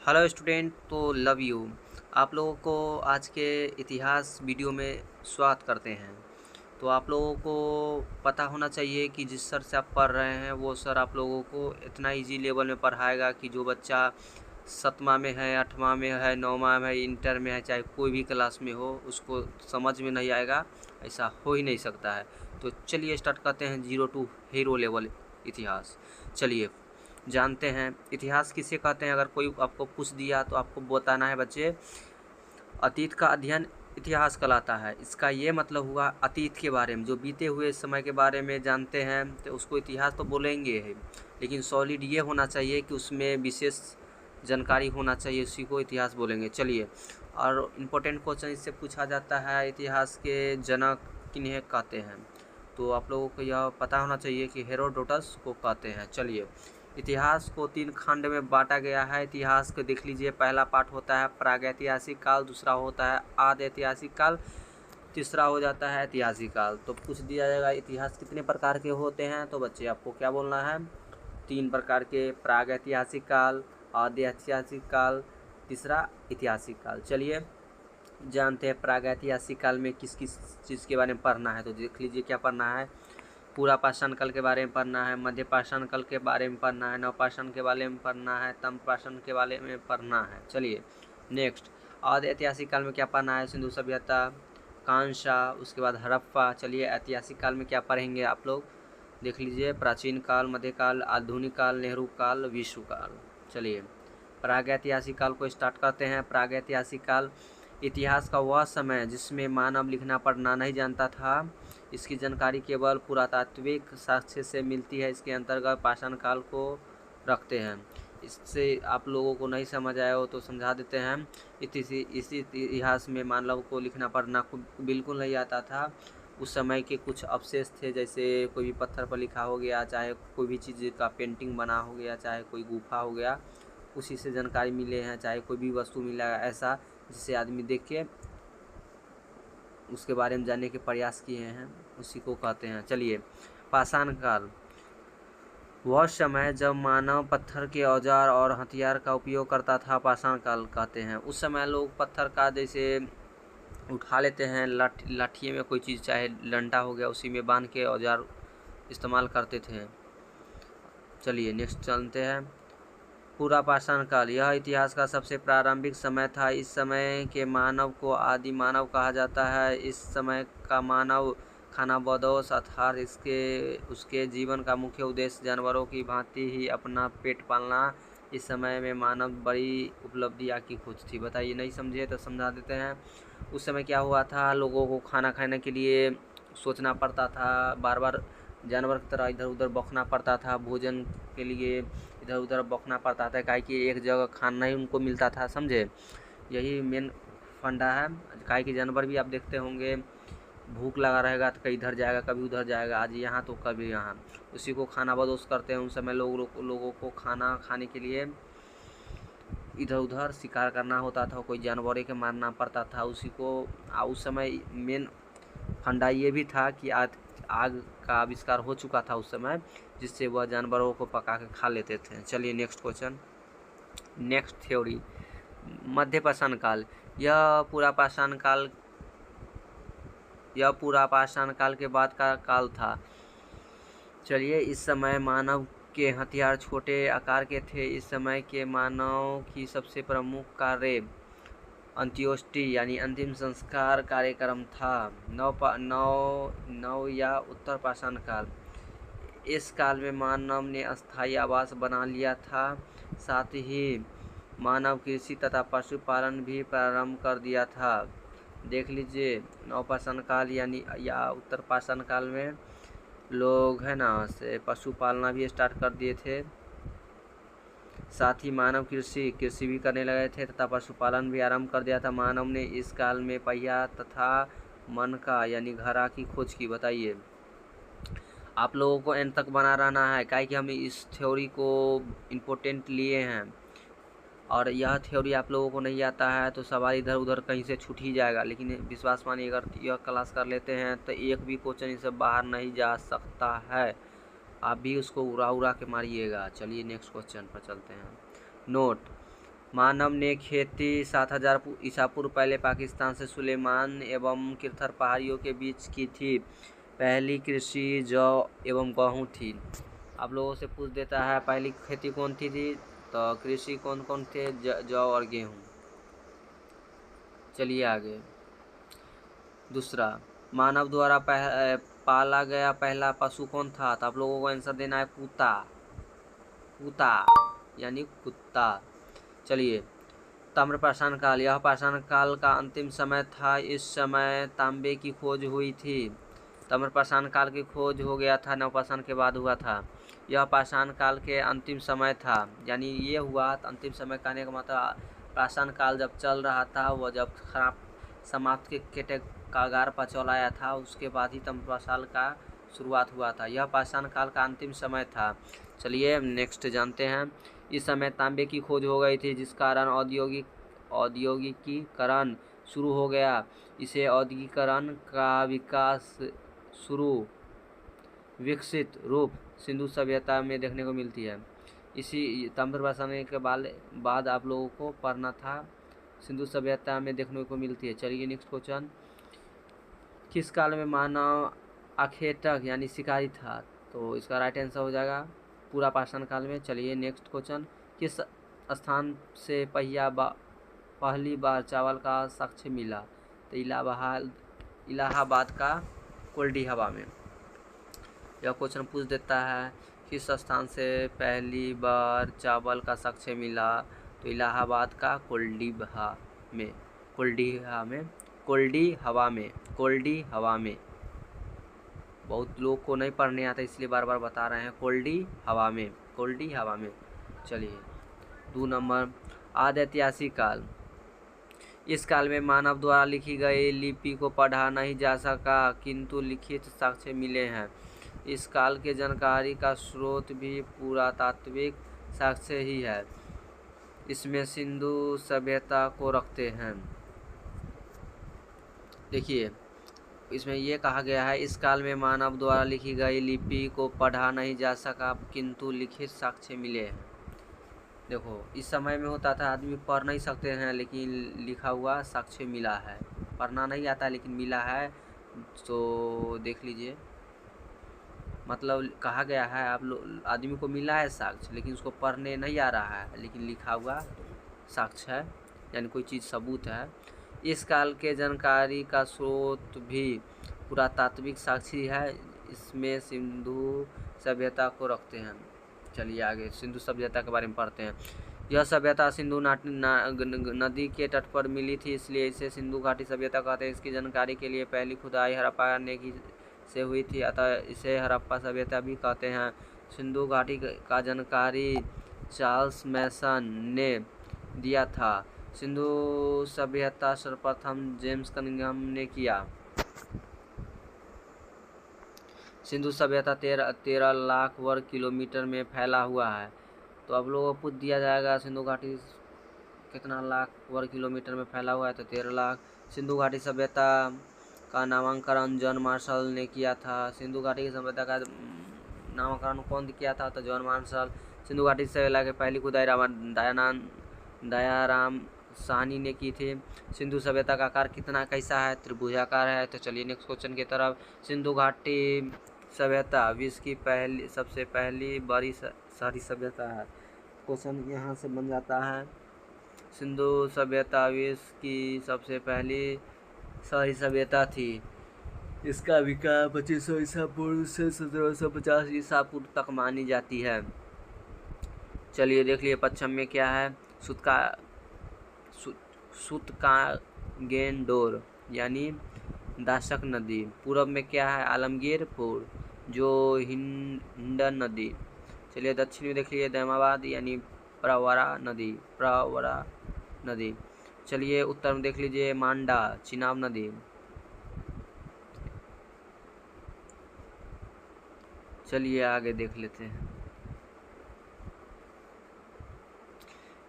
Hello student, तो love you. आप लोगों को आज के इतिहास वीडियो में स्वागत करते हैं। तो आप लोगों को पता होना चाहिए कि जिस सर से आप पढ़ रहे हैं वो सर आप लोगों को इतना इजी लेवल में पढ़ाएगा कि जो बच्चा 7वां में है, 8वां में है, 9वां में है, इंटर में है, चाहे कोई भी क्लास में हो, उसको समझ में नहीं आएगा। ऐसा हो ही नहीं सकता है। तो चलिए स्टार्ट करते हैं जीरो टू हीरो लेवल इतिहास। चलिए जानते हैं इतिहास किसे कहते हैं। अगर कोई आपको पूछ दिया तो आपको बताना है बच्चे, अतीत का अध्ययन इतिहास कहलाता है। इसका ये मतलब हुआ अतीत के बारे में, जो बीते हुए समय के बारे में जानते हैं तो उसको इतिहास तो बोलेंगे ही, लेकिन सॉलिड ये होना चाहिए कि उसमें विशेष जानकारी होना चाहिए, उसी को इतिहास बोलेंगे। चलिए, और इम्पोर्टेंट क्वेश्चन इससे पूछा जाता है, इतिहास के जनक किन्हें कहते हैं। तो आप लोगों को यह पता होना चाहिए कि हेरोडोटस को कहते हैं। चलिए, इतिहास को 3 खंड में बांटा गया है। इतिहास को देख लीजिए, पहला पार्ट होता है प्रागैतिहासिक काल, दूसरा होता है आद्य ऐतिहासिक काल, तीसरा हो जाता है ऐतिहासिक काल। तो पूछ दिया जाएगा इतिहास कितने प्रकार के होते हैं, तो बच्चे आपको क्या बोलना है, 3 प्रकार के, प्रागैतिहासिक काल, आद्य ऐतिहासिक काल, तीसरा ऐतिहासिक काल। चलिए जानते हैं प्रागैतिहासिक काल में किस किस चीज़ के बारे में पढ़ना है। तो देख लीजिए क्या पढ़ना है, पूरा पाषाण काल के बारे में पढ़ना है, मध्य पाषाण काल के बारे में पढ़ना है, नवपाषाण के बारे में पढ़ना है, ताम्रपाषाण के बारे में पढ़ना है। चलिए नेक्स्ट, आद्य ऐतिहासिक काल में क्या पढ़ना है, सिंधु सभ्यता, कांसा, उसके बाद हड़प्पा। चलिए ऐतिहासिक काल में क्या पढ़ेंगे आप लोग, देख लीजिए, प्राचीन काल, मध्यकाल, आधुनिक काल, नेहरू काल, विश्व काल। चलिए प्रागैतिहासिक काल को स्टार्ट करते हैं। प्रागैतिहासिक काल इतिहास का वह समय जिसमें मानव लिखना पढ़ना नहीं जानता था। इसकी जानकारी केवल पुरातात्विक साक्ष्य से मिलती है। इसके अंतर्गत पाषाण काल को रखते हैं। इससे आप लोगों को नहीं समझ आया हो तो समझा देते हैं। इसी इतिहास में मानव को लिखना पढ़ना बिल्कुल नहीं आता था। उस समय के कुछ अवशेष थे, जैसे कोई भी पत्थर पर लिखा हो गया, चाहे कोई भी चीज़ का पेंटिंग बना हो गया, चाहे कोई गुफा हो गया, उसी से जानकारी मिले हैं, चाहे कोई भी वस्तु मिला ऐसा जिसे आदमी देख के उसके बारे में जानने के प्रयास किए हैं, उसी को कहते हैं। चलिए पाषाण काल, वह समय जब मानव पत्थर के औजार और हथियार का उपयोग करता था, पाषाण काल कहते हैं। उस समय लोग पत्थर का जैसे उठा लेते हैं, लाठी में कोई चीज़, चाहे डंडा हो गया, उसी में बांध के औजार इस्तेमाल करते थे। चलिए नेक्स्ट चलते हैं, पूरा पाषाण काल, यह इतिहास का सबसे प्रारंभिक समय था। इस समय के मानव को आदि मानव कहा जाता है। इस समय का मानव खानाबदोश अर्थात उसके जीवन का मुख्य उद्देश्य जानवरों की भांति ही अपना पेट पालना। इस समय में मानव बड़ी उपलब्धियाँ की खोज थी। बताइए, नहीं समझे तो समझा देते हैं। उस समय क्या हुआ था, लोगों को खाना खाने के लिए सोचना पड़ता था, बार बार जानवर की तरह इधर उधर बौखना पड़ता था, भोजन के लिए इधर उधर बौखना पड़ता था, काहे कि एक जगह खाना ही उनको मिलता था। समझे, यही मेन फंडा है। काहे कि जानवर भी आप देखते होंगे, भूख लगा रहेगा तो कहीं इधर जाएगा, कभी उधर जाएगा, आज यहाँ तो कभी यहाँ, उसी को खाना बदोश करते हैं। उस समय लोगों को खाना खाने के लिए इधर उधर शिकार करना होता था, कोई जानवरों के मारना पड़ता था उसी को। उस समय मेन फंडा ये भी था कि आग का आविष्कार हो चुका था उस समय, जिससे वह जानवरों को पका के खा लेते थे। चलिए नेक्स्ट क्वेश्चन, नेक्स्ट थ्योरी, मध्य पाषाण काल, यह पूरा पाषाण काल के बाद का काल था। चलिए, इस समय मानव के हथियार छोटे आकार के थे। इस समय के मानव की सबसे प्रमुख कार्य अंत्योष्टि यानी अंतिम संस्कार कार्यक्रम था। नव या उत्तर पाषाण काल, इस काल में मानव ने अस्थायी आवास बना लिया था। साथ ही मानव कृषि तथा पशुपालन भी प्रारंभ कर दिया था। देख लीजिए, नवपाषाण काल यानी या उत्तर पाषाण काल में लोग है ना से पशु पालना भी स्टार्ट कर दिए थे। साथ ही मानव कृषि भी करने लगे थे तथा पशुपालन भी आरंभ कर दिया था। मानव ने इस काल में पहिया तथा मनका यानी घड़ा की खोज की। बताइए, आप लोगों को एंड तक बना रहना है, काहे कि हम इस थ्योरी को इम्पोर्टेंट लिए हैं, और यह थ्योरी आप लोगों को नहीं आता है तो सवाल इधर उधर कहीं से छूट ही जाएगा। लेकिन विश्वास मानिए, अगर यह क्लास कर लेते हैं तो एक भी क्वेश्चन इससे बाहर नहीं जा सकता है। आप भी उसको उड़ा उड़ा के मारिएगा। चलिए नेक्स्ट क्वेश्चन पर चलते हैं। नोट, मानव ने खेती 7000 ईसा पूर्व पहले पाकिस्तान से सुलेमान एवं किरथर पहाड़ियों के बीच की थी। पहली कृषि जौ एवं गेहूँ थी। आप लोगों से पूछ देता है पहली खेती कौन थी तो कृषि कौन कौन थे, जौ और गेहूँ। चलिए आगे। दूसरा, मानव द्वारा पाला गया पहला पशु कौन था? तो आप लोगों को आंसर देना है कुत्ता, कुत्ता यानी कुत्ता। चलिए, ताम्रपाषाण काल, यह पाषाण काल का अंतिम समय था। इस समय तांबे की खोज हुई थी। ताम्रपाषाण काल की खोज हो गया था, नवपाषाण के बाद हुआ था। यह पाषाण काल के अंतिम समय था, यानी ये हुआ अंतिम समय कहने का मतलब पाषाण काल जब चल रहा था, वह जब खराब समाप्त के कागार पर चल आया था, उसके बाद ही ताम्रपाषाण का शुरुआत हुआ था। यह पाषाण काल का अंतिम समय था। चलिए नेक्स्ट जानते हैं। इस समय तांबे की खोज हो गई थी, जिस कारण औद्योगिकीकरण शुरू हो गया। इसे औद्योगिकीकरण का विकसित रूप सिंधु सभ्यता में देखने को मिलती है। इसी ताम्रपाषाण के बाद आप लोगों को पढ़ना था, सिंधु सभ्यता में देखने को मिलती है। चलिए नेक्स्ट क्वेश्चन। किस काल में मानव आखेटक यानी शिकारी था? तो इसका राइट आंसर हो जाएगा पूरा पाषाण काल में। चलिए नेक्स्ट क्वेश्चन। किस स्थान से पहली बार चावल का साक्ष्य मिला? तो इलाहाबाद का कोल्डी हवा में। यह क्वेश्चन पूछ देता है किस स्थान से पहली बार चावल का साक्ष्य मिला? तो इलाहाबाद का कोल्डी हवा में। बहुत लोग को नहीं पढ़ने आता, इसलिए बार बार बता रहे हैं, कोल्डी हवा में। चलिए 2 नंबर, आदि ऐतिहासिक काल। इस काल में मानव द्वारा लिखी गई लिपि को पढ़ा नहीं जा सका, किंतु लिखित साक्ष्य मिले हैं। इस काल के जानकारी का स्रोत भी पुरातात्विक साक्ष्य ही है। इसमें सिंधु सभ्यता को रखते हैं। देखिए, इसमें यह कहा गया है इस काल में मानव द्वारा लिखी गई लिपि को पढ़ा नहीं जा सका, किंतु लिखित साक्ष्य मिले हैं। देखो, इस समय में होता था आदमी पढ़ नहीं सकते हैं, लेकिन लिखा हुआ साक्ष्य मिला है। पढ़ना नहीं आता लेकिन मिला है, तो देख लीजिए, मतलब कहा गया है आदमी को मिला है साक्ष्य, लेकिन उसको पढ़ने नहीं आ रहा है, लेकिन लिखा हुआ साक्ष्य है, यानी कोई चीज़ सबूत है। इस काल के जानकारी का स्रोत भी पुरातात्विक साक्षी है। इसमें सिंधु सभ्यता को रखते हैं। चलिए आगे सिंधु सभ्यता के बारे में पढ़ते हैं। यह सभ्यता सिंधु नदी के तट पर मिली थी, इसलिए इसे सिंधु घाटी सभ्यता कहते हैं। इसकी जानकारी के लिए पहली खुदाई हड़प्पा से हुई थी, अतः इसे हड़प्पा सभ्यता भी कहते हैं। सिंधु घाटी का जानकारी चार्ल्स मैसन ने दिया था। सिंधु सभ्यता सर्वप्रथम जेम्स कनिंघम ने किया। सिंधु सभ्यता 13 लाख वर्ग किलोमीटर में फैला हुआ है। तो अब लोगों को पूछ दिया जाएगा सिंधु घाटी कितना लाख वर्ग किलोमीटर में फैला हुआ है, तो 13 लाख। सिंधु घाटी सभ्यता का नामकरण जॉन मार्शल ने किया था। सिंधु घाटी की सभ्यता का नामकरण कौन किया था? तो जॉन मार्शल। सिंधु घाटी सभ्यता की पहली खुदाई दयाराम साहनी ने की थी। सिंधु सभ्यता का आकार कैसा है? त्रिभुजाकार है। तो चलिए नेक्स्ट क्वेश्चन की तरफ। सिंधु घाटी सभ्यता विश्व की सबसे पहली बड़ी शहरी सभ्यता है। क्वेश्चन यहाँ से बन जाता है, सिंधु सभ्यता विश्व की सबसे पहली शहरी सभ्यता थी। इसका विकास 2500 ईसा पूर्व से 1750 ईसा पूर्व तक मानी जाती है। चलिए देख लिए पश्चिम में क्या है। सूतकागेनडोर यानी दाशक नदी। पूर्व में क्या है? आलमगीरपुर जो हिंडन नदी। चलिए दक्षिण में देख लिए दैमाबाद यानी प्रवरा नदी। चलिए उत्तर में देख लीजिए मांडा चिनाब नदी। चलिए आगे देख लेते हैं।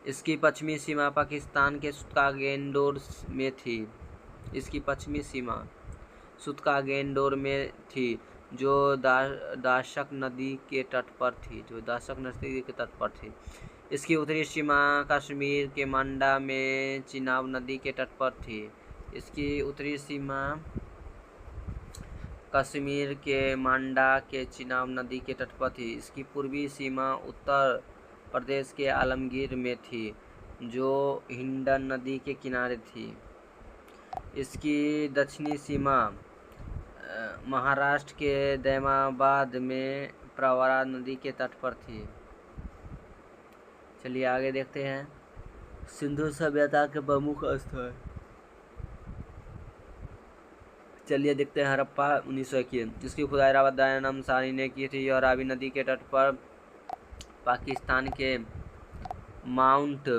इसकी पश्चिमी सीमा पाकिस्तान के सूतकागेनडोर में थी। इसकी पश्चिमी सीमा सूतकागेनडोर में थी, जो दाशक नदी के तट पर थी। इसकी उत्तरी सीमा कश्मीर के मांडा में चिनाब नदी के तट पर थी। इसकी उत्तरी सीमा कश्मीर के मांडा के चिनाब नदी के तट पर थी। इसकी पूर्वी सीमा उत्तर प्रदेश के आलमगीर में थी, जो हिंडन नदी के किनारे थी। इसकी दक्षिणी सीमा महाराष्ट्र के दैमाबाद में प्रवरा नदी के तट पर थी। चलिए आगे देखते हैं सिंधु सभ्यता के प्रमुख स्थल। चलिए देखते हैं हड़प्पा 1921। जिसकी खुदाई रावत दयानंद साहनी ने की थी। यह रावी नदी के तट पर पाकिस्तान के माउंट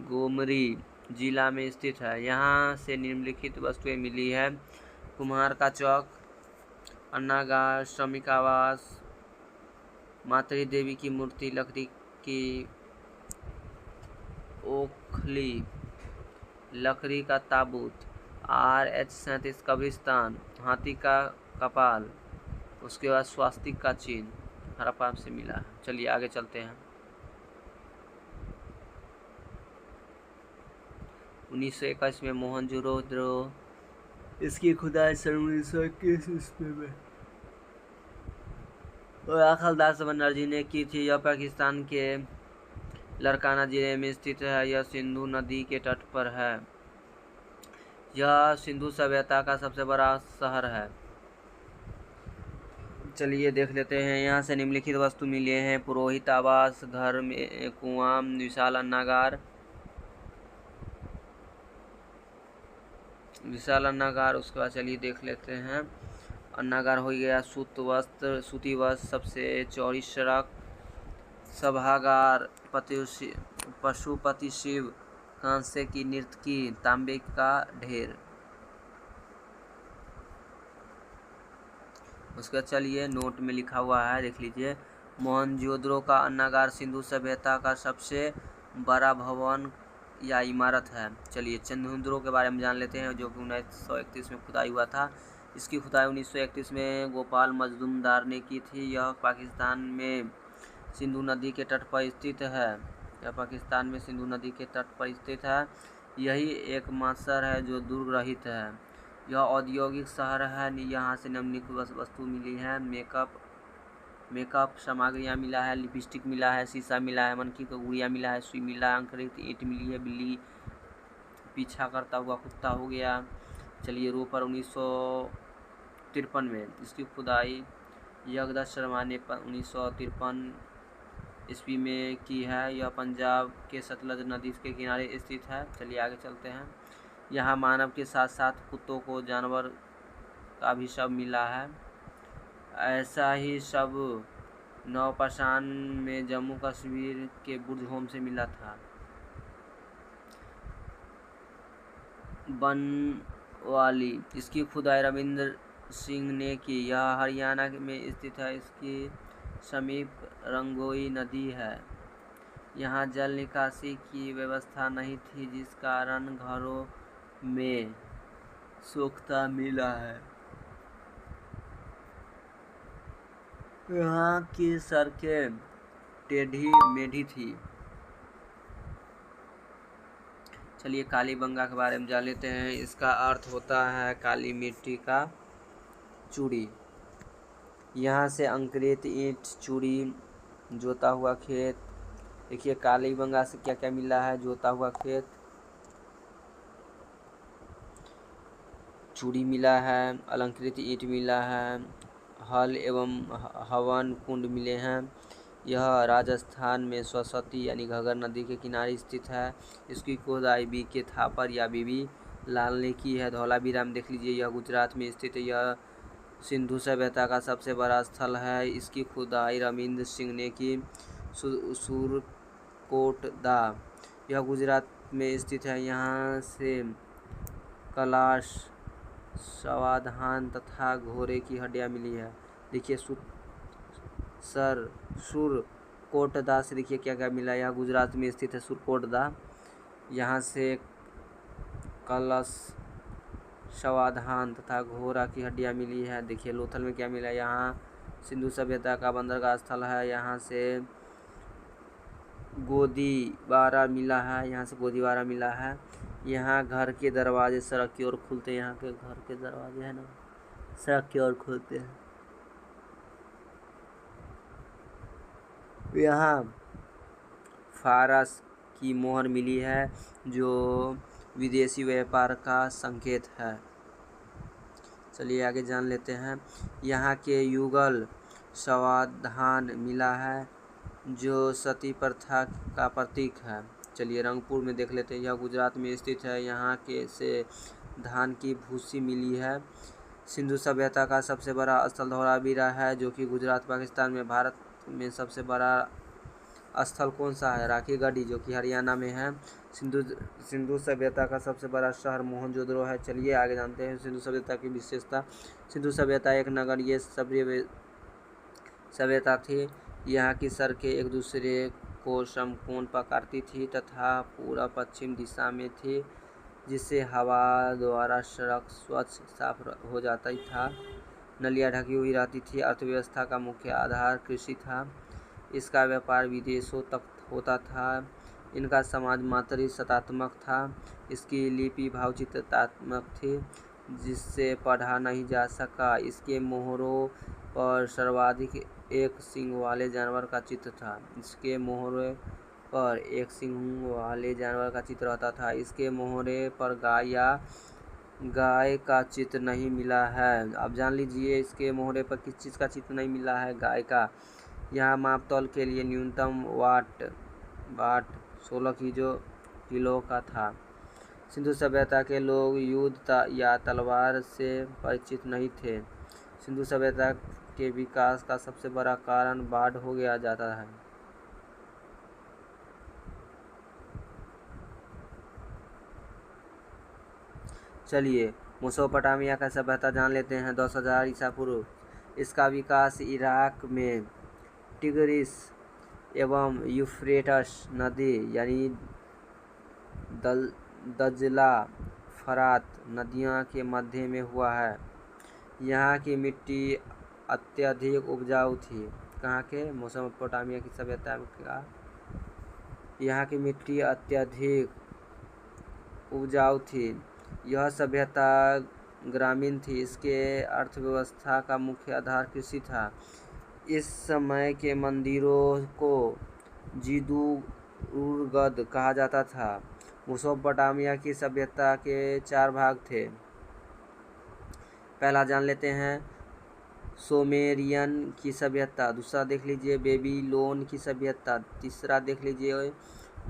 गोमरी जिला में स्थित है। यहाँ से निम्नलिखित वस्तुएं मिली है: कुम्हार का चौक, अन्नागार, श्रमिक आवास, मातरी देवी की मूर्ति, लकड़ी की ओखली, लकड़ी का ताबूत, RH-37 कब्रिस्तान, हाथी का कपाल, उसके बाद स्वास्तिक का चिन्ह हड़प्पा से मिला है। चलिए आगे चलते हैं। 1921 में मोहनजोदड़ो, इसकी खुदाई सन 1921 ईस्वी में हलदार बनर्जी ने की थी। यह पाकिस्तान के लड़काना जिले में स्थित है। यह सिंधु नदी के तट पर है। यह सिंधु सभ्यता का सबसे बड़ा शहर है। चलिए देख लेते हैं। यहाँ से निम्नलिखित वस्तु मिले हैं: पुरोहित आवास, घर में कुआं, विशाल अन्नागार, उसके बाद चलिए देख लेते हैं। अन्नागार हो गया। सूती वस्त्र, सबसे चौड़ी सड़क, सभागार, पशुपति शिव, कांसे की नर्तकी, तांबे का ढेर। उसका चलिए नोट में लिखा हुआ है, देख लीजिए। मोहनजोदड़ो का अन्नागार सिंधु सभ्यता का सबसे बड़ा भवन या इमारत है। चलिए चंद्रहुंदड़ो के बारे में जान लेते हैं, जो कि 1931 में खुदाई हुआ था। इसकी खुदाई 1931 में गोपाल मजूमदार ने की थी। यह पाकिस्तान में सिंधु नदी के तट पर स्थित है। यही एकमात्र शहर है जो दुर्ग रहित है। यह औद्योगिक शहर है। यहाँ से निम्नलिखित वस्तु मिली है: मेकअप सामग्रियाँ मिला है, लिपस्टिक मिला है, शीशा मिला है, मनकी का गुड़िया मिला है, सुई मिला है, अंकुरित ईंट मिली है, बिल्ली पीछा करता हुआ कुत्ता हो गया। चलिए रोपर 1953 में इसकी खुदाई जगदत्त शर्मा ने 1953 ईस्वी में की है। यह पंजाब के सतलज नदी के किनारे स्थित है। चलिए आगे चलते हैं। यहाँ मानव के साथ साथ कुत्तों को जानवर का भी शव मिला है। ऐसा ही शव नवपाषाण में जम्मू कश्मीर के बुर्ज होम से मिला था। बनवाली, इसकी खुदाई रविंद्र सिंह ने की। यह हरियाणा में स्थित है। इसकी समीप रंगोई नदी है। यहाँ जल निकासी की व्यवस्था नहीं थी, जिस कारण घरों में सोख्ता मिला है। यहाँ की सड़कें टेढ़ी मेढ़ी थी। चलिए कालीबंगा के बारे में जान लेते हैं। इसका अर्थ होता है काली मिट्टी का चूड़ी। यहाँ से अंकुरित ईंट, चूड़ी, जोता हुआ खेत। देखिए कालीबंगा से क्या क्या मिला है: जोता हुआ खेत, चूड़ी मिला है, अलंकृत ईंट मिला है, हल एवं हवन कुंड मिले हैं। यह राजस्थान में सरस्वती यानी घग्गर नदी के किनारे स्थित है। इसकी खुदाई BK थापर या BB लाल ने की है। धौलावीराम देख लीजिए, यह गुजरात में स्थित है। यह सिंधु सभ्यता का सबसे बड़ा स्थल है। इसकी खुदाई रविंद्र सिंह ने की। सुरकोटदा, यह गुजरात में स्थित है। यहाँ से कलाश, स्वाधान तथा घोड़े की हड्डियाँ मिली है। देखिए सुरकोटदा से देखिए क्या क्या मिला। यह गुजरात में स्थित है सुरकोटदा। यहाँ से कलश, स्वाधान तथा घोड़ा की हड्डियाँ मिली है। देखिए लोथल में क्या मिला। यहाँ सिंधु सभ्यता का बंदरगाह स्थल है। यहाँ से गोदीबारा मिला है, यहाँ से गोदीबारा मिला है। यहाँ घर के दरवाजे सड़क की ओर खुलते हैं, यहाँ के घर के दरवाजे है ना सड़क की ओर खुलते हैं। यहाँ फारस की मोहर मिली है जो विदेशी व्यापार का संकेत है। चलिए आगे जान लेते हैं। यहाँ के युगल समाधान मिला है जो सती प्रथा का प्रतीक है। चलिए रंगपुर में देख लेते हैं, यह गुजरात में स्थित है। यहाँ के से धान की भूसी मिली है। सिंधु सभ्यता का सबसे बड़ा स्थल धौलावीरा है जो कि गुजरात पाकिस्तान में। भारत में सबसे बड़ा स्थल कौन सा है? राखी गढ़ी जो कि हरियाणा में है। सिंधु सभ्यता का सबसे बड़ा शहर मोहनजोदड़ो है। चलिए आगे जानते हैं सिंधु सभ्यता की विशेषता। सिंधु सभ्यता एक नगरीय सभ्यता थी। यहाँ की सड़कें एक दूसरे को समकोण पर काटती थी तथा पूर्व पश्चिम दिशा में थी, जिससे हवा द्वारा सड़क स्वच्छ साफ हो जाता था। नलियाँ ढकी हुई रहती थी। अर्थव्यवस्था का मुख्य आधार कृषि था। इसका व्यापार विदेशों तक होता था। इनका समाज मातृ सत्तात्मक था। इसकी लिपि भावचित्रात्मक थी जिससे पढ़ा नहीं जा सका। इसके मोहरों पर सर्वाधिक एक सींग वाले जानवर का चित्र था। इसके मोहरे पर एक सींग वाले जानवर का चित्र रहता था। इसके मोहरे पर गाय का चित्र नहीं मिला है। अब जान लीजिए इसके मोहरे पर किस चीज़ का चित्र नहीं मिला है? गाय का। यहाँ मापतौल के लिए न्यूनतम वाट 16 किलो का था। सिंधु सभ्यता के लोग युद्ध या तलवार से परिचित नहीं थे। सिंधु सभ्यता के विकास का सबसे बड़ा कारण बाढ़ हो गया जाता है। चलिए मेसोपोटामिया का सभ्यता जान लेते हैं। 10,000 ईसा पूर्व। इसका विकास इराक में टिग्रिस एवं यूफ्रेटस नदी यानी दजला फरात नदियों के मध्य में हुआ है। यहाँ की मिट्टी अत्यधिक उपजाऊ थी। कहाँ के? मेसोपोटामिया की सभ्यता का। यहाँ की मिट्टी अत्यधिक उपजाऊ थी। यह सभ्यता ग्रामीण थी। इसके अर्थव्यवस्था का मुख्य आधार कृषि था। इस समय के मंदिरों को जिदुर्गद कहा जाता था। मेसोपोटामिया की सभ्यता के 4 भाग थे। पहला जान लेते हैं सुमेरियन की सभ्यता। दूसरा देख लीजिए बेबीलोन की सभ्यता। तीसरा देख लीजिए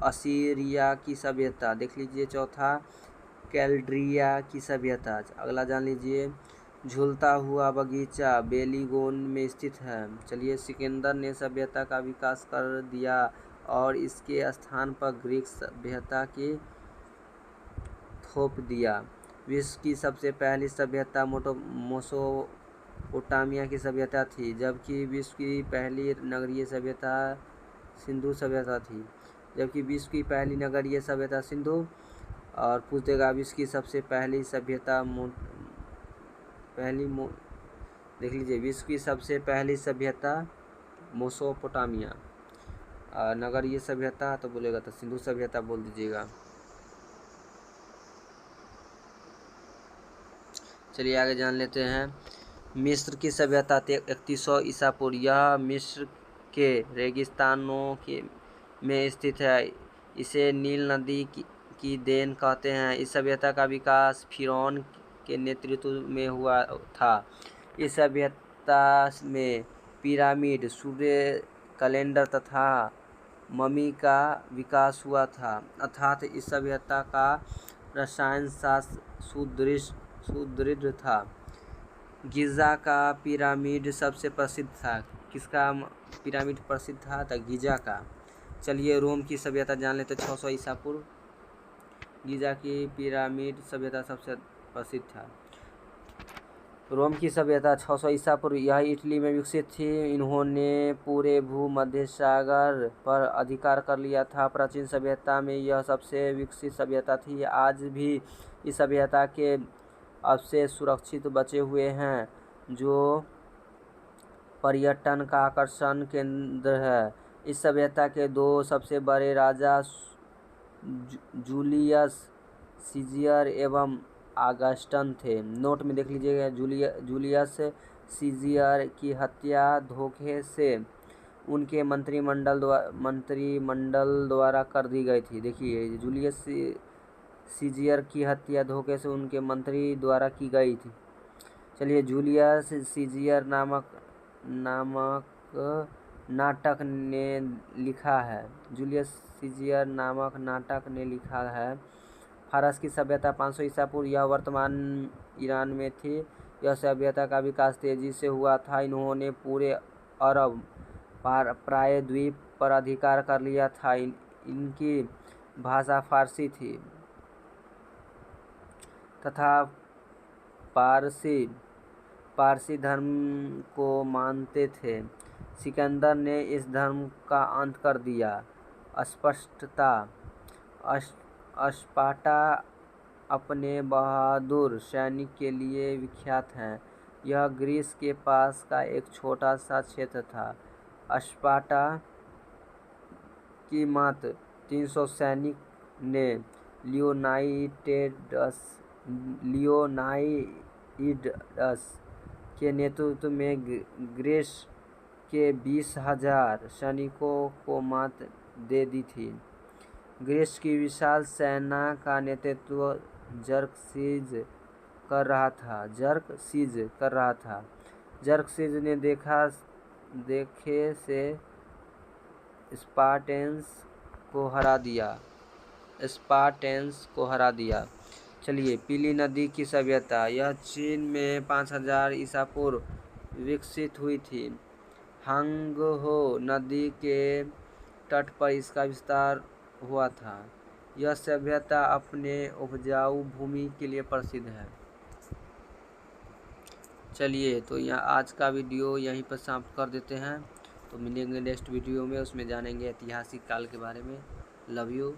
असीरिया की सभ्यता। देख लीजिए चौथा कैल्ड्रिया की सभ्यता। अगला जान लीजिए झूलता हुआ बगीचा बेलीगोन में स्थित है। चलिए सिकंदर ने सभ्यता का विकास कर दिया और इसके स्थान पर ग्रीक सभ्यता की थोप दिया। विश्व की सबसे पहली सभ्यता मेसोपोटामिया की सभ्यता थी, जबकि विश्व की पहली नगरीय सभ्यता सिंधु सभ्यता थी। और पूछ देगा विश्व की सबसे पहली सभ्यता देख लीजिए विश्व की सबसे पहली सभ्यता मेसोपोटामिया। नगरीय सभ्यता तो बोलेगा तो सिंधु सभ्यता बोल दीजिएगा। चलिए आगे जान लेते हैं मिस्र की सभ्यता 3100 ईसा पूर्व। यह मिस्र के रेगिस्तानों में स्थित है। इसे नील नदी की देन कहते हैं। इस सभ्यता का विकास फिरौन के नेतृत्व में हुआ था। इस सभ्यता में पिरामिड, सूर्य कैलेंडर तथा ममी का विकास हुआ था। अर्थात इस सभ्यता का रसायन शास्त्र सुदृढ़ था। गिजा का पिरामिड सबसे प्रसिद्ध था। किसका पिरामिड प्रसिद्ध था? तो गिजा का। चलिए रोम की सभ्यता जान लेते 600 ईसा पूर्व। गिजा की पिरामिड सभ्यता सबसे प्रसिद्ध था। रोम की सभ्यता 600 ईसा पूर्व। यह इटली में विकसित थी। इन्होंने पूरे भूमध्य सागर पर अधिकार कर लिया था। प्राचीन सभ्यता में यह सबसे विकसित सभ्यता थी। आज भी इस सभ्यता के अवशेष सुरक्षित बचे हुए हैं जो पर्यटन का आकर्षण केंद्र है। इस सभ्यता के दो सबसे बड़े राजा जूलियस सीजर एवं ऑगस्टस थे। नोट में देख लीजिएगा, जूलियस सीजर की हत्या धोखे से उनके मंत्रिमंडल द्वारा कर दी गई थी। देखिए, जूलियस सीजर की हत्या धोखे से उनके मंत्री द्वारा की गई थी। चलिए, जूलियस सीजर नामक नाटक ने लिखा है। जूलियस सीजर नामक नाटक ने लिखा है। फारस की सभ्यता 500 ईसा पूर्व यह वर्तमान ईरान में थी। यह सभ्यता का विकास तेजी से हुआ था। इन्होंने पूरे अरब प्रायद्वीप पर अधिकार कर लिया था। इनकी भाषा फारसी थी तथा पारसी धर्म को मानते थे। सिकंदर ने इस धर्म का अंत कर दिया। स्पार्टा अपने बहादुर सैनिक के लिए विख्यात है। यह ग्रीस के पास का एक छोटा सा क्षेत्र था। स्पार्टा की मात्र 300 सैनिक ने लियोनाइडस के नेतृत्व में ग्रीस के 20,000 सैनिकों को मात दे दी थी। ग्रीस की विशाल सेना का नेतृत्व जर्कसीज कर रहा था। जर्कसीज ने देखे से स्पार्टेंस को हरा दिया। चलिए, पीली नदी की सभ्यता। यह चीन में 5000 ईसा पूर्व विकसित हुई थी। हांगहो नदी के तट पर इसका विस्तार हुआ था। यह सभ्यता अपने उपजाऊ भूमि के लिए प्रसिद्ध है। चलिए, तो यहाँ आज का वीडियो यहीं पर समाप्त कर देते हैं। तो मिलेंगे नेक्स्ट वीडियो में, उसमें जानेंगे ऐतिहासिक काल के बारे में। Love you.